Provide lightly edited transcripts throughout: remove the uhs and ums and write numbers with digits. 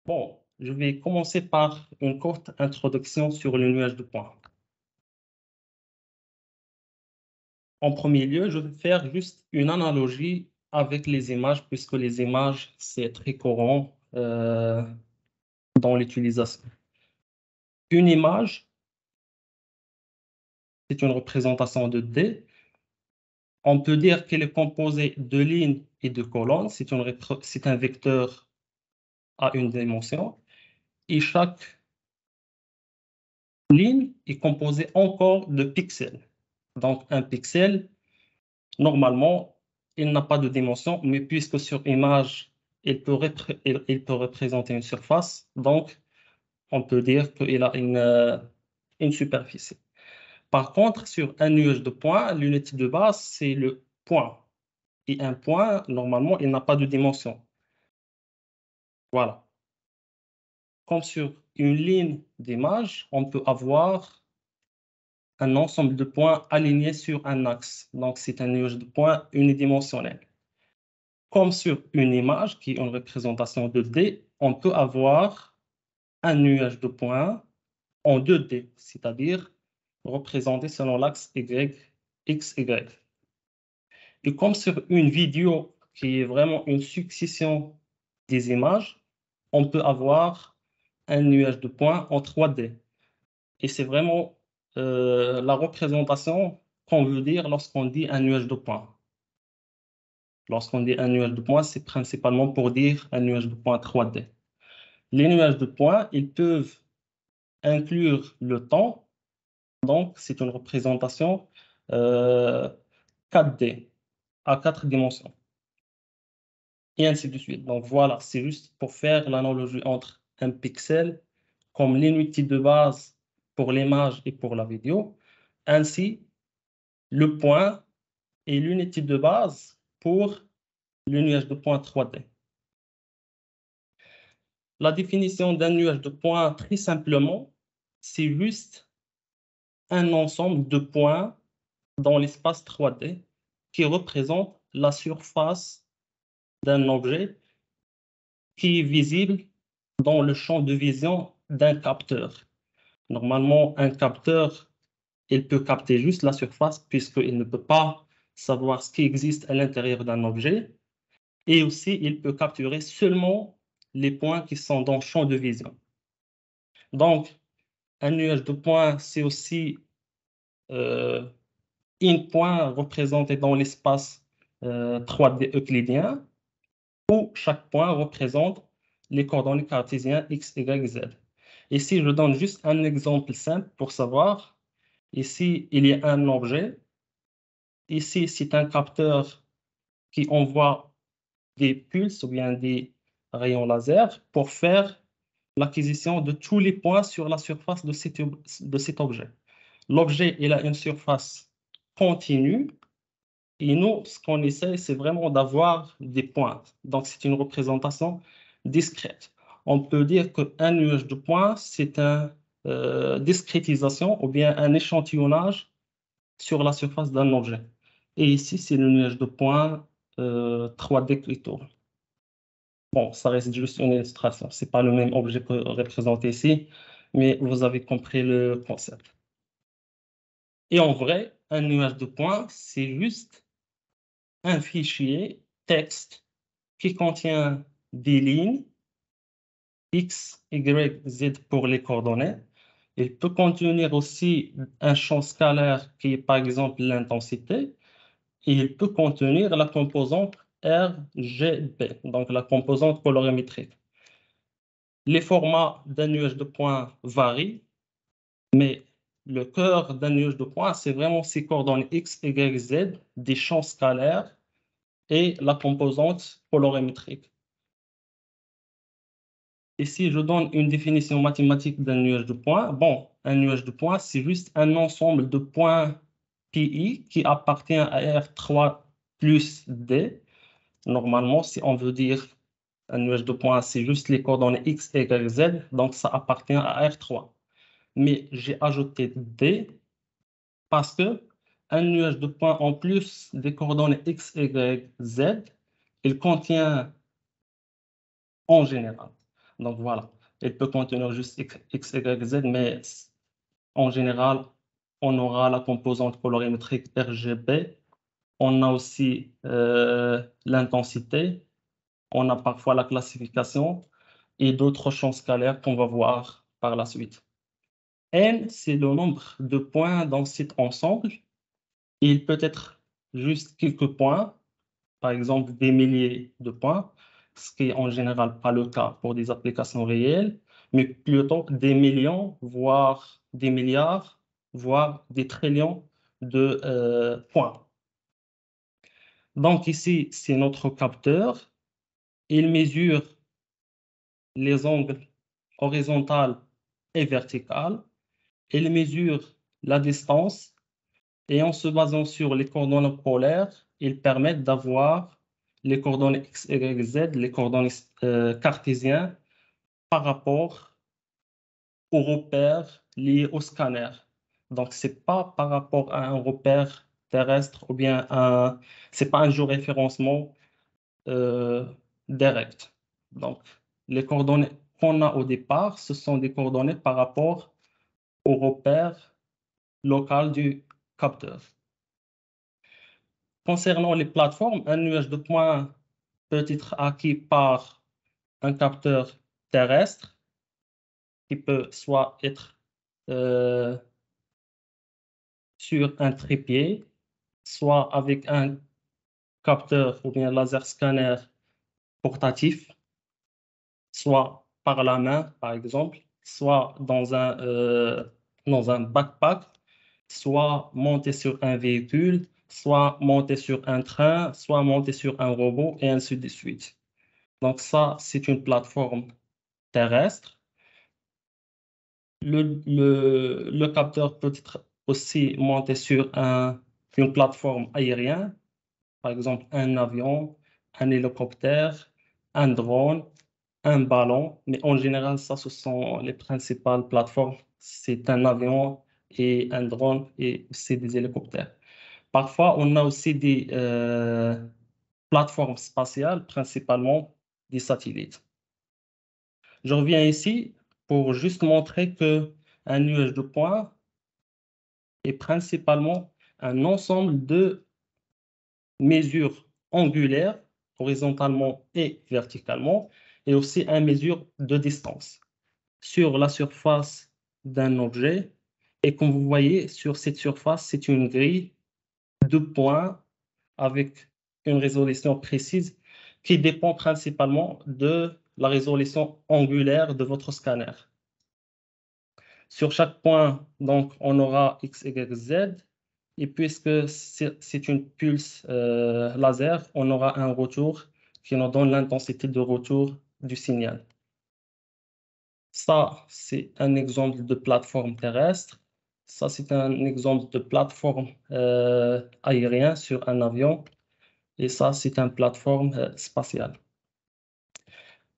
Bon, je vais commencer par une courte introduction sur le nuage de points. En premier lieu, je vais faire juste une analogie avec les images, puisque les images, c'est très courant dans l'utilisation. Une image, c'est une représentation de D. On peut dire qu'elle est composée de lignes et de colonnes. C'est un vecteur à une dimension. Et chaque ligne est composée encore de pixels. Donc, un pixel, normalement, il n'a pas de dimension, mais puisque sur image, il peut représenter une surface, donc on peut dire qu'il a une superficie. Par contre, sur un nuage de points, l'unité de base, c'est le point. Et un point, normalement, il n'a pas de dimension. Voilà. Comme sur une ligne d'image, on peut avoir un ensemble de points alignés sur un axe. Donc, c'est un nuage de points unidimensionnel. Comme sur une image qui est une représentation de D, on peut avoir un nuage de points en 2D, c'est-à-dire représenté selon l'axe X, Y. Et comme sur une vidéo qui est vraiment une succession des images, on peut avoir un nuage de points en 3D. Et c'est vraiment la représentation qu'on veut dire lorsqu'on dit un nuage de points. Lorsqu'on dit un nuage de points, c'est principalement pour dire un nuage de points 3D. Les nuages de points, ils peuvent inclure le temps, donc c'est une représentation 4D, à 4 dimensions, et ainsi de suite. Donc voilà, c'est juste pour faire l'analogie entre un pixel comme l'unité de base pour l'image et pour la vidéo, ainsi le point est l'unité de base pour le nuage de points 3D. La définition d'un nuage de points, très simplement, c'est juste un ensemble de points dans l'espace 3D qui représente la surface d'un objet qui est visible dans le champ de vision d'un capteur. Normalement, un capteur, il peut capter juste la surface puisqu'il ne peut pas savoir ce qui existe à l'intérieur d'un objet. Et aussi, il peut capturer seulement les points qui sont dans le champ de vision. Donc, un nuage de points, c'est aussi un point représenté dans l'espace 3D euclidien, où chaque point représente les coordonnées cartésiennes X, Y, Z. Ici, je donne juste un exemple simple pour savoir. Ici, il y a un objet. Ici, c'est un capteur qui envoie des pulses ou bien des rayons laser pour faire l'acquisition de tous les points sur la surface de cet objet. L'objet, il a une surface continue et nous, ce qu'on essaie, c'est vraiment d'avoir des points. Donc, c'est une représentation discrète. On peut dire qu'un nuage de points, c'est une discrétisation ou bien un échantillonnage sur la surface d'un objet. Et ici, c'est le nuage de points 3D qui tourne. Bon, ça reste juste une illustration. Ce n'est pas le même objet que représenté ici, mais vous avez compris le concept. Et en vrai, un nuage de points, c'est juste un fichier texte qui contient des lignes X, Y, Z pour les coordonnées. Il peut contenir aussi un champ scalaire qui est par exemple l'intensité. Et il peut contenir la composante RGB, donc la composante colorimétrique. Les formats d'un nuage de points varient, mais le cœur d'un nuage de points, c'est vraiment ces coordonnées X, Y, Z, des champs scalaires et la composante colorimétrique. Et si je donne une définition mathématique d'un nuage de points, bon, un nuage de points, c'est juste un ensemble de points PI qui appartient à R3 plus D. Normalement, si on veut dire un nuage de points, c'est juste les coordonnées X, Y, Z, donc ça appartient à R3. Mais j'ai ajouté D parce que un nuage de points en plus des coordonnées X, Y, Z, il contient en général Donc voilà, il peut contenir juste X, Y, Z, mais en général, on aura la composante colorimétrique RGB. On a aussi l'intensité. On a parfois la classification et d'autres champs scalaires qu'on va voir par la suite. N, c'est le nombre de points dans cet ensemble. Il peut être juste quelques points, par exemple des milliers de points, ce qui est en général pas le cas pour des applications réelles, mais plutôt des millions, voire des milliards, voire des trillions de points. Donc ici, c'est notre capteur. Il mesure les angles horizontaux et verticaux. Il mesure la distance et en se basant sur les coordonnées polaires, ils permettent d'avoir les coordonnées X, Y, Z, les coordonnées cartésiennes par rapport aux repères liés au scanner. Donc, ce n'est pas par rapport à un repère terrestre ou bien ce n'est pas un géoréférencement direct. Donc, les coordonnées qu'on a au départ, ce sont des coordonnées par rapport au repère local du capteur. Concernant les plateformes, un nuage de points peut être acquis par un capteur terrestre qui peut soit être sur un trépied, soit avec un capteur ou bien laser scanner portatif, soit par la main, par exemple, soit dans un backpack, soit monté sur un véhicule, soit monté sur un train, soit monté sur un robot, et ainsi de suite. Donc ça, c'est une plateforme terrestre. Le capteur peut être aussi monté sur une plateforme aérienne, par exemple un avion, un hélicoptère, un drone, un ballon, mais en général, ça, ce sont les principales plateformes. C'est un avion et un drone et c'est des hélicoptères. Parfois, on a aussi des plateformes spatiales, principalement des satellites. Je reviens ici pour juste montrer qu'un nuage de points est principalement un ensemble de mesures angulaires, horizontalement et verticalement, et aussi une mesure de distance sur la surface d'un objet. Et comme vous voyez, sur cette surface, c'est une grille de points avec une résolution précise qui dépend principalement de la résolution angulaire de votre scanner. Sur chaque point, donc, on aura X, Y, Z. Et puisque c'est une pulse laser, on aura un retour qui nous donne l'intensité de retour du signal. Ça, c'est un exemple de plateforme terrestre. Ça, c'est un exemple de plateforme aérienne sur un avion. Et ça, c'est une plateforme spatiale.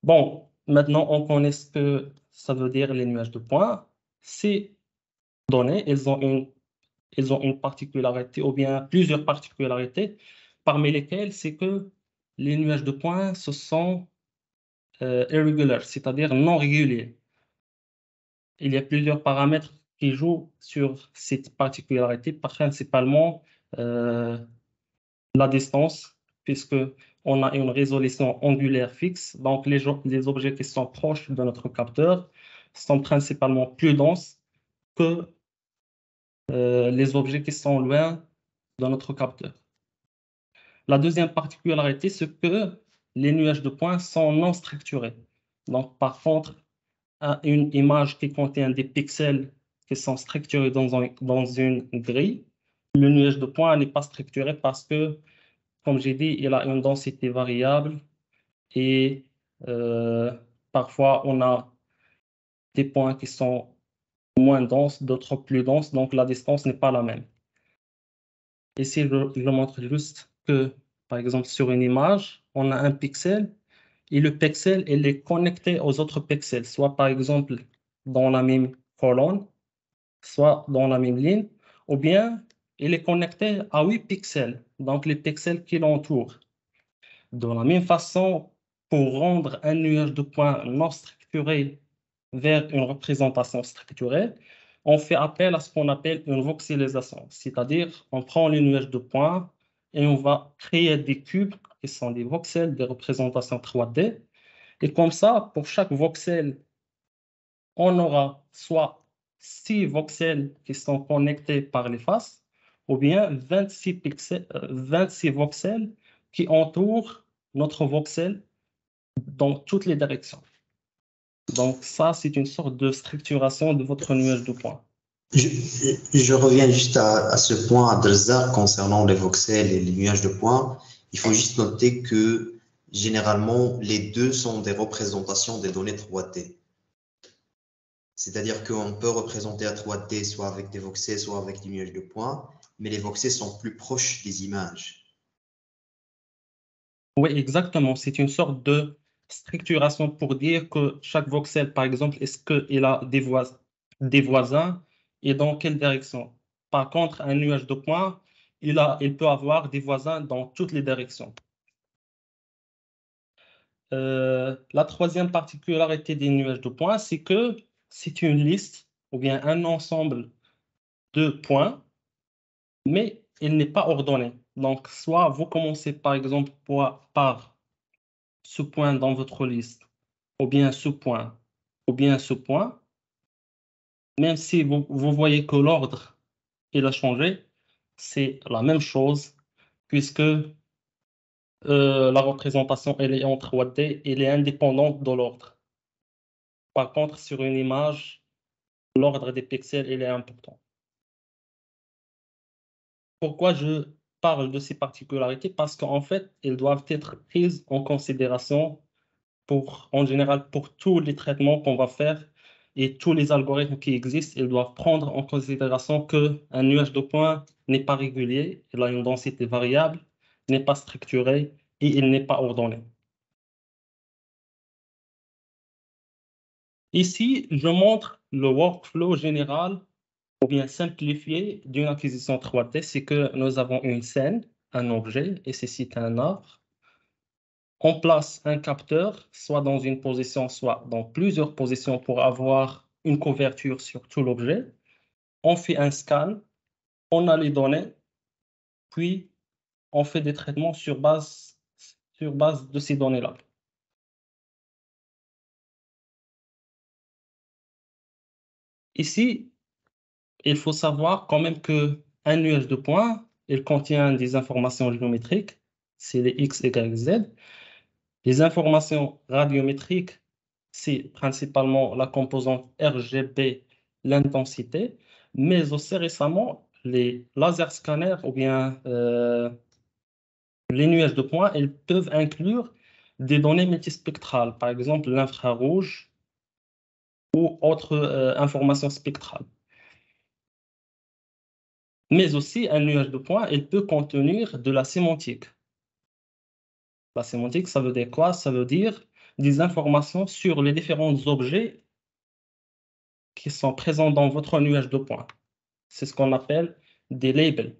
Bon, maintenant, on connaît ce que ça veut dire les nuages de points. Ces données, elles ont une particularité ou bien plusieurs particularités, parmi lesquelles c'est que les nuages de points, ce sont irregular, c'est-à-dire non réguliers. Il y a plusieurs paramètres qui jouent sur cette particularité, principalement la distance, puisque on a une résolution angulaire fixe, donc les objets qui sont proches de notre capteur sont principalement plus denses que les objets qui sont loin de notre capteur. La deuxième particularité, c'est que les nuages de points sont non structurés. Donc, par contre, une image qui contient des pixels qui sont structurés dans une grille, le nuage de points n'est pas structuré parce que, comme j'ai dit, il a une densité variable et parfois on a des points qui sont moins denses, d'autres plus denses, donc la distance n'est pas la même. Ici, je montre juste que, par exemple, sur une image, on a un pixel et le pixel il est connecté aux autres pixels, soit par exemple dans la même colonne, soit dans la même ligne, ou bien il est connecté à 8 pixels, donc les pixels qui l'entourent. De la même façon, pour rendre un nuage de points non structuré vers une représentation structurée, on fait appel à ce qu'on appelle une voxelisation. C'est-à-dire, on prend les nuages de points et on va créer des cubes qui sont des voxels, des représentations 3D. Et comme ça, pour chaque voxel, on aura soit 6 voxels qui sont connectés par les faces, ou bien 26 voxels qui entourent notre voxel dans toutes les directions. Donc ça, c'est une sorte de structuration de votre nuage de points. Je reviens juste à ce point, à Drza, concernant les voxels et les nuages de points. Il faut juste noter que généralement, les deux sont des représentations des données 3D. C'est-à-dire qu'on peut représenter à 3D soit avec des voxels, soit avec des nuages de points, mais les voxels sont plus proches des images. Oui, exactement. C'est une sorte de structuration pour dire que chaque voxel, par exemple, est-ce qu'il a des voisins et dans quelle direction. Par contre, un nuage de points, il peut avoir des voisins dans toutes les directions. La troisième particularité des nuages de points, c'est que c'est une liste ou bien un ensemble de points, mais il n'est pas ordonné. Donc, soit vous commencez par exemple par ce point dans votre liste, ou bien ce point, ou bien ce point, même si vous voyez que l'ordre il a changé, c'est la même chose, puisque la représentation elle est en 3D, elle est indépendante de l'ordre. Par contre, sur une image, l'ordre des pixels il est important. Pourquoi je parle de ces particularités? Parce qu'en fait, elles doivent être prises en considération en général, pour tous les traitements qu'on va faire et tous les algorithmes qui existent, ils doivent prendre en considération qu'un nuage de points n'est pas régulier, il a une densité variable, n'est pas structuré et il n'est pas ordonné. Ici, je montre le workflow général ou bien simplifié d'une acquisition 3D. C'est que nous avons une scène, un objet, et ceci est un arbre. On place un capteur, soit dans une position, soit dans plusieurs positions pour avoir une couverture sur tout l'objet. On fait un scan, on a les données, puis on fait des traitements sur base de ces données-là. Ici, il faut savoir quand même qu'un nuage de points, il contient des informations géométriques, c'est les X, Y, Z. Les informations radiométriques, c'est principalement la composante RGB, l'intensité, mais aussi récemment, les laser scanners ou bien les nuages de points, ils peuvent inclure des données multispectrales, par exemple l'infrarouge ou autres informations spectrales. Mais aussi, un nuage de points, il peut contenir de la sémantique. La sémantique, ça veut dire quoi? Ça veut dire des informations sur les différents objets qui sont présents dans votre nuage de points. C'est ce qu'on appelle des labels.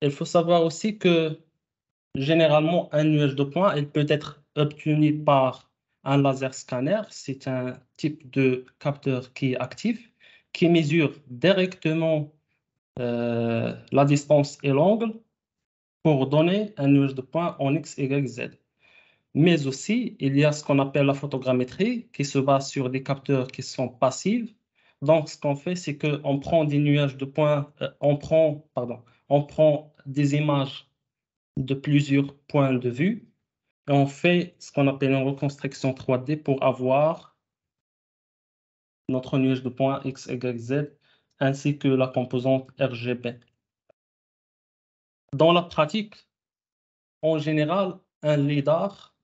Il faut savoir aussi que généralement, un nuage de points, il peut être obtenu par un laser scanner. C'est un type de capteur qui est actif, qui mesure directement la distance et l'angle pour donner un nuage de points en X, Y, Z. Mais aussi, il y a ce qu'on appelle la photogrammétrie qui se base sur des capteurs qui sont passifs. Donc, ce qu'on fait, c'est qu'on prend des nuages de points, on prend des images de plusieurs points de vue et on fait ce qu'on appelle une reconstruction 3D pour avoir notre nuage de points X, Y, Z ainsi que la composante RGB. Dans la pratique, en général, un LiDAR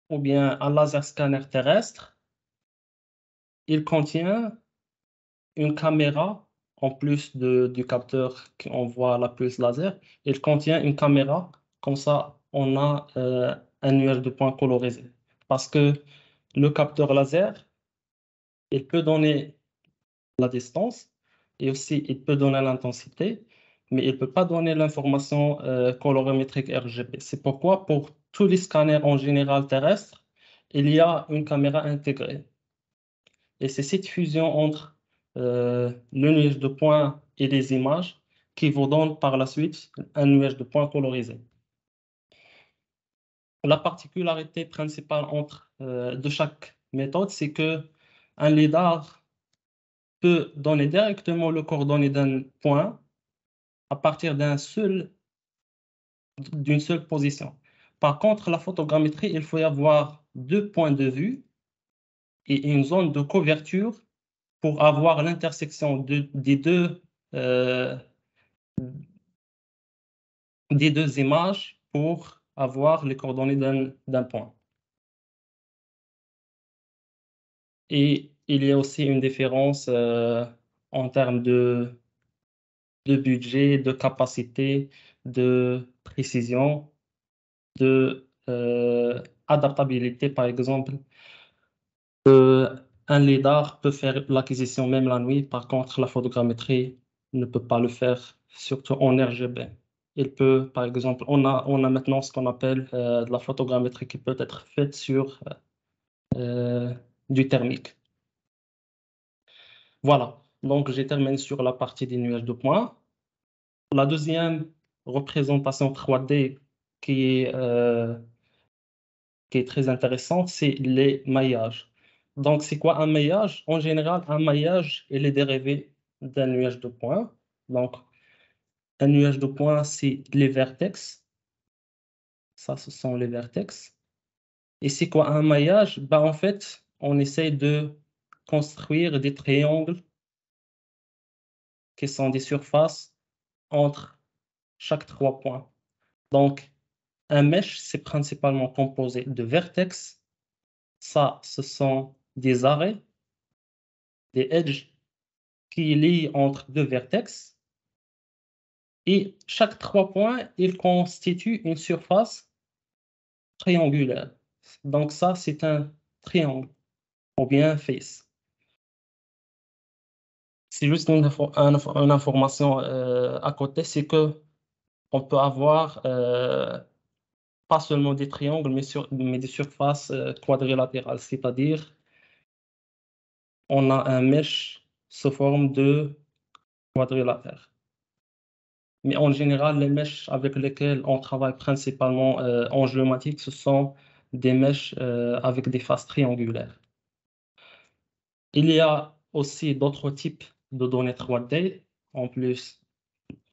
ou bien un laser scanner terrestre, il contient une caméra en plus du capteur qui envoie la pulse laser. Il contient une caméra, comme ça on a un nuage de points colorisé. Parce que le capteur laser, il peut donner la distance et aussi il peut donner l'intensité, mais il ne peut pas donner l'information colorimétrique RGB. C'est pourquoi pour tous les scanners en général terrestres, il y a une caméra intégrée. Et c'est cette fusion entre le nuage de points et les images qui vous donne par la suite un nuage de points colorisé. La particularité principale de chaque méthode, c'est que un lidar peut donner directement le coordonnées d'un point à partir d'une seule position. Par contre, la photogrammétrie, il faut y avoir deux points de vue et une zone de couverture pour avoir l'intersection des deux images pour avoir les coordonnées d'un point. Et il y a aussi une différence en termes de budget, de capacité, de précision, de adaptabilité, par exemple. Un lidar peut faire l'acquisition même la nuit, par contre, la photogrammétrie ne peut pas le faire, surtout en RGB. Il peut, par exemple, on a maintenant ce qu'on appelle de la photogrammétrie qui peut être faite sur du thermique. Voilà, donc j'ai terminé sur la partie des nuages de points. La deuxième représentation 3D qui est très intéressante, c'est les maillages. Donc, c'est quoi un maillage? En général, un maillage, il est dérivé d'un nuage de points. Donc, un nuage de points, c'est les vertex. Ça, ce sont les vertex. Et c'est quoi un maillage? Ben, en fait, on essaye de construire des triangles qui sont des surfaces entre chaque 3 points. Donc, un mesh, c'est principalement composé de vertex. Ça, ce sont des arrêts, des edges qui lient entre deux vertex. Et chaque 3 points, il constitue une surface triangulaire. Donc ça, c'est un triangle ou bien un face. C'est juste une information à côté, c'est que on peut avoir pas seulement des triangles, mais des surfaces quadrilatérales, c'est-à-dire on a un mesh sous forme de quadrilatère. Mais en général, les mèches avec lesquelles on travaille principalement en géomatique, ce sont des mèches avec des faces triangulaires. Il y a aussi d'autres types de données 3D. En plus,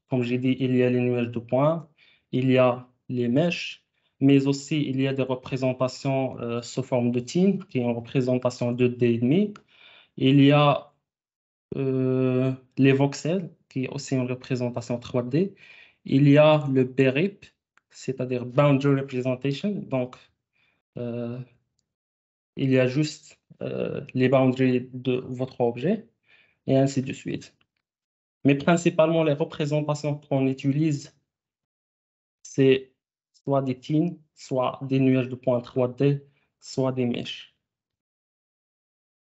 comme j'ai dit, il y a les nuages de points, il y a les mèches, mais aussi il y a des représentations sous forme de TIN, qui est une représentation 2D. Il y a les voxels, qui est aussi une représentation 3D. Il y a le BRIP, c'est-à-dire Boundary Representation. Donc, il y a juste les boundaries de votre objet, et ainsi de suite. Mais principalement, les représentations qu'on utilise, c'est soit des TIN, soit des nuages de points 3D, soit des mèches.